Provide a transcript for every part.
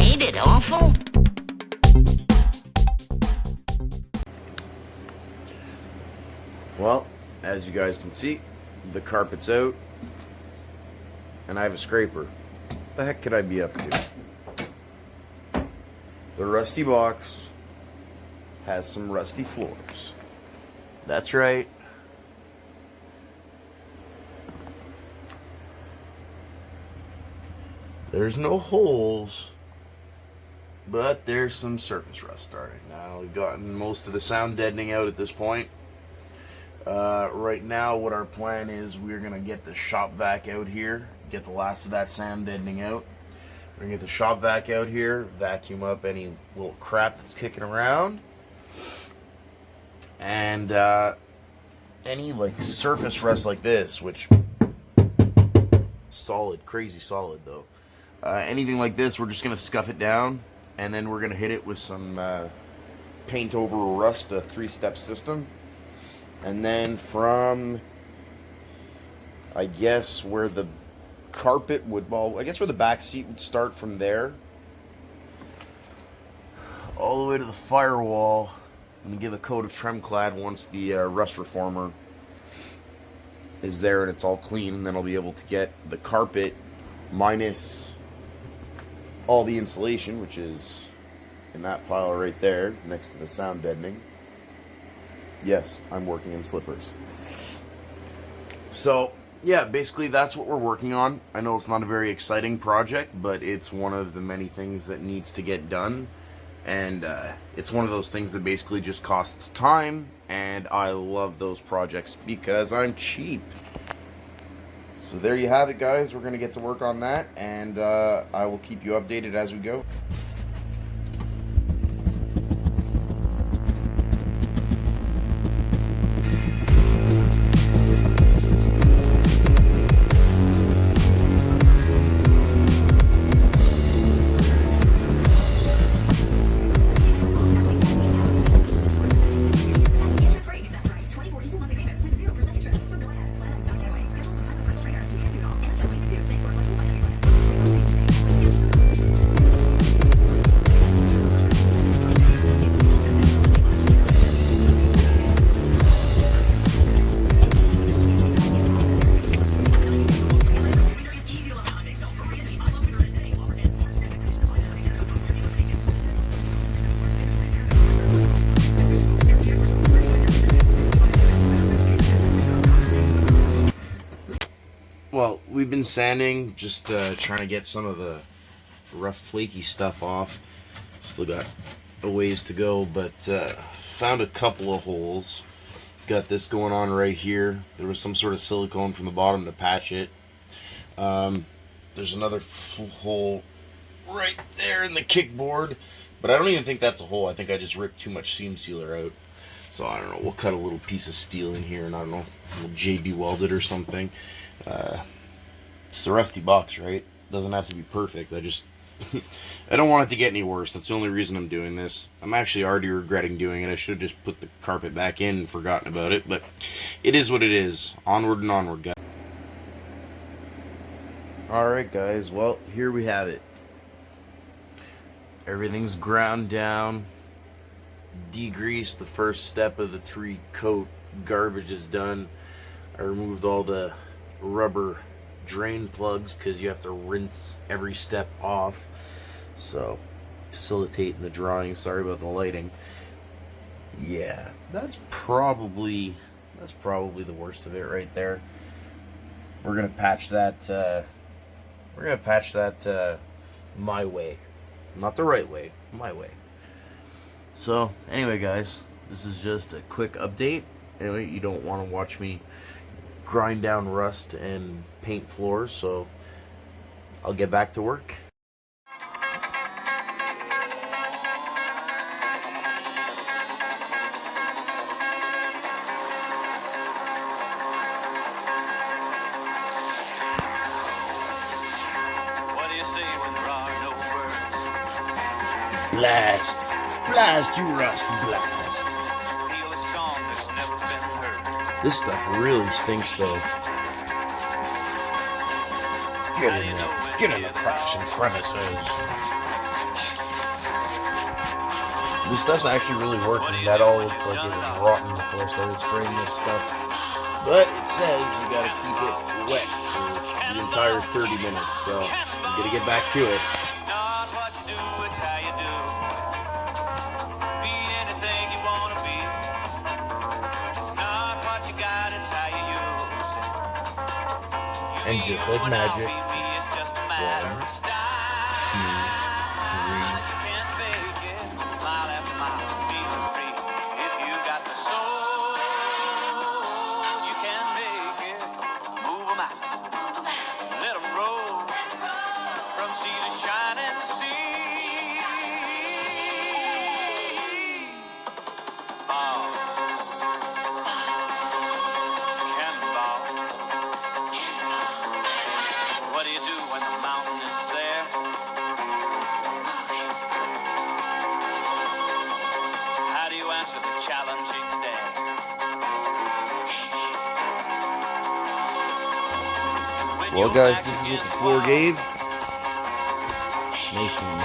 Ain't it awful? Well, as you guys can see, the carpet's out, and I have a scraper. What the heck could I be up to? The rusty box has some rusty floors. That's right. There's no holes, but there's some surface rust starting. Now, we've gotten most of the sound deadening out at this point. Right now, what our plan is, we're going to get the shop vac out here, get the last of that sound deadening out. We're going to get the shop vac out here, vacuum up any little crap that's kicking around. And any like surface rust like this, which solid, crazy solid though. Anything like this, we're just going to scuff it down, and then we're going to hit it with some paint over rust, a 3-step system. And then from, I guess, where the carpet would, well, I guess where the back seat would start from there, all the way to the firewall, I'm going to give a coat of Tremclad once the rust reformer is there and it's all clean, and then I'll be able to get the carpet minus all the insulation, which is in that pile right there next to the sound deadening. Yes, I'm working in slippers. So, yeah, basically that's what we're working on. I know it's not a very exciting project, but it's one of the many things that needs to get done. And it's one of those things that basically just costs time, and I love those projects because I'm cheap. So there you have it, guys. We're going to get to work on that, and I will keep you updated as we go. Well, we've been sanding, just trying to get some of the rough, flaky stuff off. Still got a ways to go, but found a couple of holes. Got this going on right here. There was some sort of silicone from the bottom to patch it. There's another hole right there in the kickboard, but I don't even think that's a hole. I think I just ripped too much seam sealer out. So I don't know, we'll cut a little piece of steel in here, and I don't know, we'll JB weld it or something. It's the rusty box, right? Doesn't have to be perfect. I don't want it to get any worse. That's the only reason I'm doing this. I'm actually already regretting doing it. I should have just put the carpet back in and forgotten about it, but it is what it is. Onward and onward, guys. Alright, guys, well, here we have it. Everything's ground down, degreased. The first step of the 3-coat garbage is done. I removed all the rubber drain plugs because you have to rinse every step off, so facilitating the drawing. Sorry about the lighting. Yeah, that's probably the worst of it right there. We're gonna patch that my way, not the right way, my way. So anyway, guys, this is just a quick update. Anyway, you don't want to watch me grind down rust and paint floors, so I'll get back to work. What do you say when there are no words? Blast, blast, you rust, blast. Feel a song that's never been heard. This stuff really stinks though. Get in the cracks and crevices. This stuff's actually really working. That all looked like it was rotten before I started spraying this stuff. But it says you gotta keep it wet for the entire 30 minutes, so I'm gonna get back to it. It's not what you do, it's how you do. Be anything you wanna be. It's not what you got, it's how you use it. You And be just you like and I'll magic, be me, it's just a matter of style. 2, 3. You can't fake it, mile after mile, feeling free. If you got the soul, you can make it. Move 'em out, let 'em roll from sea to shining sea. Oh, cannonball. What do you do when the mountain is there? How do you answer the challenging dare? When Well your guys, back's this is what the against floor wall, gave. Nice and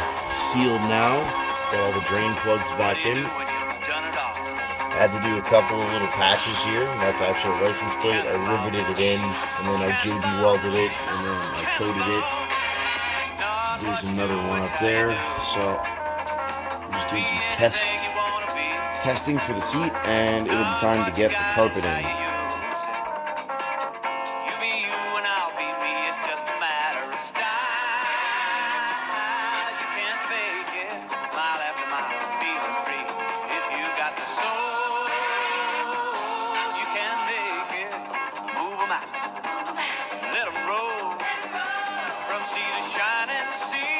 sealed now. Got all the drain plugs what back do you in. do when you've done it all? I had to do a couple of little patches here. That's actually a license plate. I riveted it in, and then I JB welded it, and then I coated it. There's another one up there. So I'm just doing some testing for the seat, and it'll be time to get the carpet in. You be you and I'll be me, it's just a matter of style. You can't fake it, mile after mile, feeling free. If you got the soul, you can make it. Move 'em out, let 'em roll from sea to shining sea.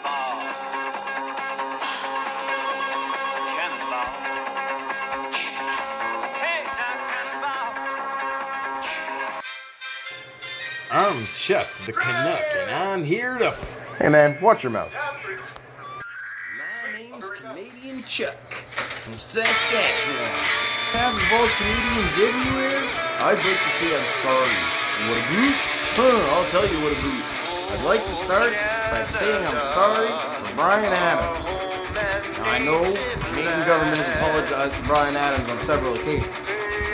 Oh, cannonball. Hey, now cannonball. I'm Chuck, the Canuck, and I'm here to... Hey man, watch your mouth. My name's Canadian Chuck from Saskatchewan. Half of all Canadians everywhere, I'd like to say I'm sorry. What a boot? I'll tell you what a boot. I'd like to start by saying I'm sorry for Brian Adams. Now I know the Canadian government has apologized for Brian Adams on several occasions.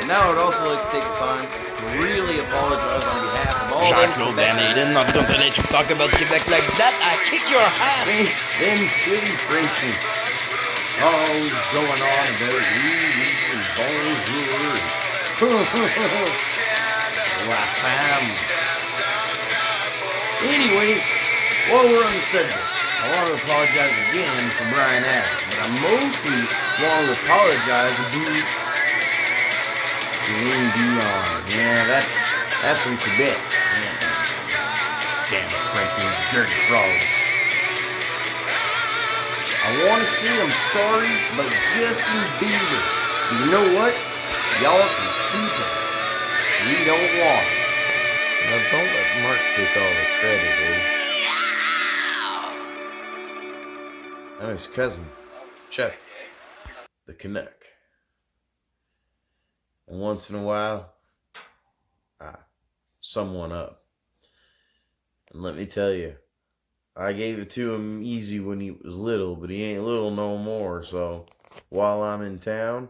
And now I'd also like to take the time to really apologize on behalf of all Jean-Claude Van Hayden, I'm going to let you talk about Quebec like that. I kick your ass. Them silly Frenchmen. Always going on about really and bonjour. La femme. Anyway, while we're on the subject, I want to apologize again for Brian Adams, but I mostly want to apologize to Celine Dion. Yeah, that's from Quebec. Yeah. Damn Frenchmen, dirty frogs. I want to say I'm sorry about Justin Bieber. You know what? Y'all can keep it. We don't want it. Now don't let Mark take all the credit, eh? I'm his cousin, Chuck, the Canuck. And once in a while, I sum one up. And let me tell you, I gave it to him easy when he was little, but he ain't little no more. So while I'm in town,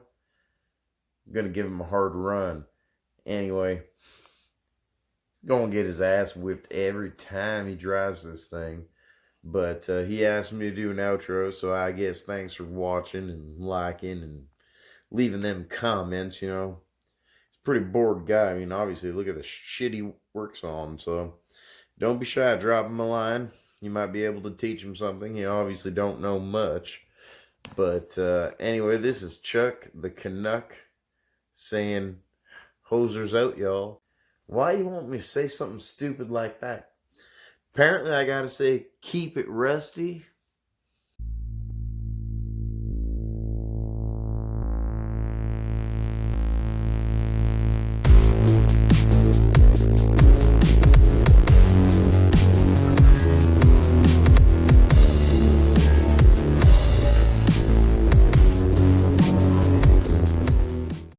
I'm going to give him a hard run. Anyway, he's going to get his ass whipped every time he drives this thing. But he asked me to do an outro, so I guess thanks for watching and liking and leaving them comments, you know. He's a pretty bored guy. I mean, obviously, look at the shit he works on. So don't be shy, drop him a line. You might be able to teach him something. You obviously don't know much. But anyway, this is Chuck, the Canuck, saying, hosers out, y'all. Why you want me to say something stupid like that? Apparently, I gotta say, keep it rusty.